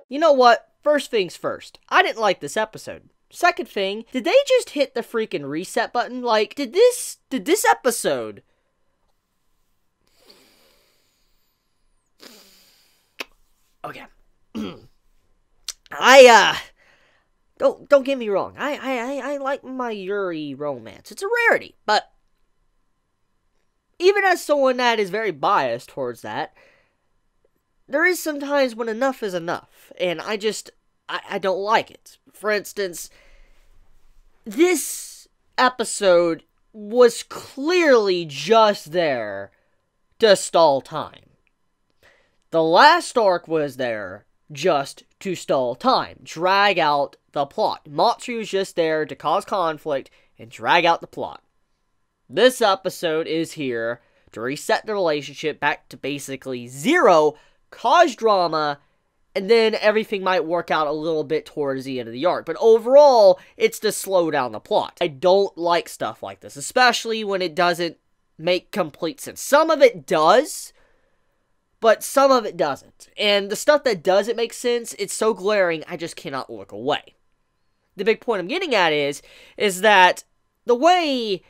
You know what? First things first, I didn't like this episode. Second thing, did they just hit the freaking reset button? Like, did this episode... Okay. Don't get me wrong. I like my Yuri romance. It's a rarity, but even as someone that is very biased towards that, there is some times when enough is enough, and I don't like it. For instance, this episode was clearly just there to stall time. The last arc was there just to stall time, drag out the plot. Matsuri was just there to cause conflict and drag out the plot. This episode is here to reset the relationship back to basically zero, cause drama, and then everything might work out a little bit towards the end of the arc. But overall, it's to slow down the plot. I don't like stuff like this, especially when it doesn't make complete sense. Some of it does, but some of it doesn't. And the stuff that doesn't make sense, it's so glaring, I just cannot look away. The big point I'm getting at is that the way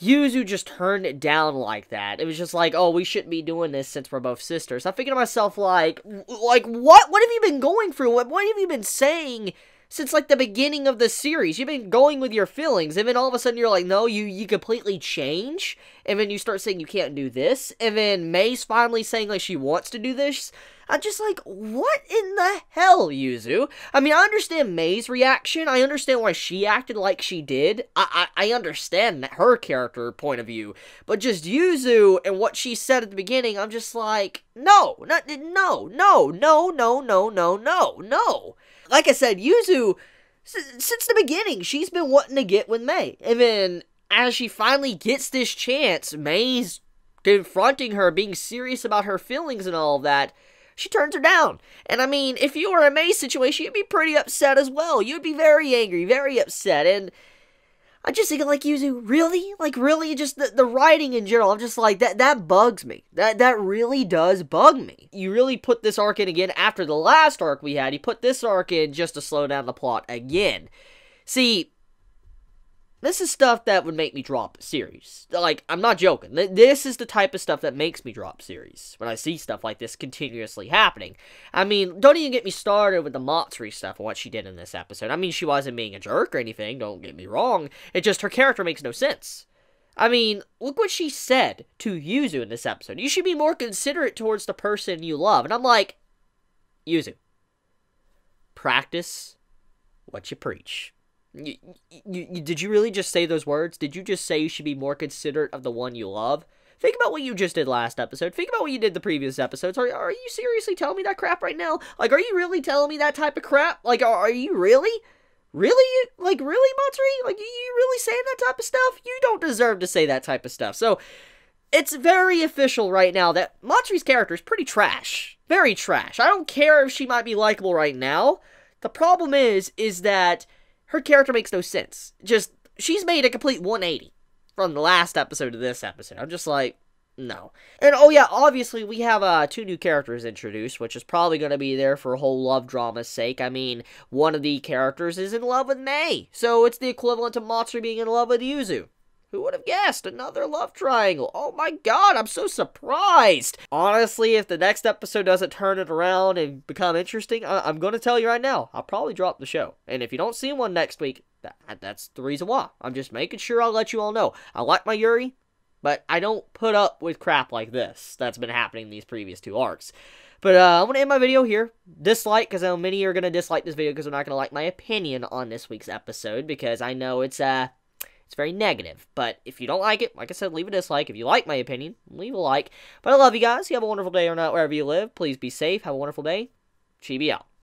Yuzu just turned it down like that, it was just like, oh, we shouldn't be doing this since we're both sisters. I'm thinking to myself, like, what have you been going through? What have you been saying since, like, the beginning of the series? You've been going with your feelings, and then all of a sudden you're like, no, you completely change, and then you start saying you can't do this, and then May's finally saying, like, she wants to do this. I'm just like, what in the hell, Yuzu? I mean, I understand May's reaction. I understand why she acted like she did. I understand her character point of view. But just Yuzu and what she said at the beginning, I'm just like, no. Like I said, Yuzu, since the beginning, she's been wanting to get with May. And then, as she finally gets this chance, May's confronting her, being serious about her feelings and all of that, she turns her down. And I mean, if you were in May's situation, you'd be pretty upset as well. You'd be very angry, very upset. And I'm just thinking, like, Yuzu, really? Like, really? Just the writing in general, I'm just like, that bugs me. That really does bug me. You really put this arc in again after the last arc we had. You put this arc in just to slow down the plot again. See, this is stuff that would make me drop a series. Like, I'm not joking. This is the type of stuff that makes me drop series. When I see stuff like this continuously happening. I mean, don't even get me started with the Matsuri stuff and what she did in this episode. I mean, she wasn't being a jerk or anything, don't get me wrong. It just, her character makes no sense. I mean, look what she said to Yuzu in this episode. You should be more considerate towards the person you love. And I'm like, Yuzu, practice what you preach. Did you really just say those words? Did you just say you should be more considerate of the one you love? Think about what you just did last episode. Think about what you did the previous episodes. Are you seriously telling me that crap right now? Like, are you really telling me that type of crap? Like, are you really? Really? Like, really, Matsuri? Like, you really saying that type of stuff? You don't deserve to say that type of stuff. So, it's very official right now that Matsuri's character is pretty trash. Very trash. I don't care if she might be likable right now. The problem is that her character makes no sense. Just, she's made a complete 180 from the last episode to this episode. I'm just like, no. And, oh yeah, obviously, we have 2 new characters introduced, which is probably going to be there for a whole love drama's sake. I mean, one of the characters is in love with May, so it's the equivalent to Matsuri being in love with Yuzu. Who would have guessed? Another love triangle. Oh my god, I'm so surprised. Honestly, if the next episode doesn't turn it around and become interesting, I'm going to tell you right now, I'll probably drop the show. And if you don't see one next week, that's the reason why. I'm just making sure I'll let you all know. I like my Yuri, but I don't put up with crap like this that's been happening in these previous 2 arcs. But I'm going to end my video here. Dislike, because I know many are going to dislike this video because they're not going to like my opinion on this week's episode, because I know it's very negative. But if you don't like it, like I said, leave a dislike. If you like my opinion, leave a like. But I love you guys. You have a wonderful day or not wherever you live. Please be safe. Have a wonderful day. Chibi out.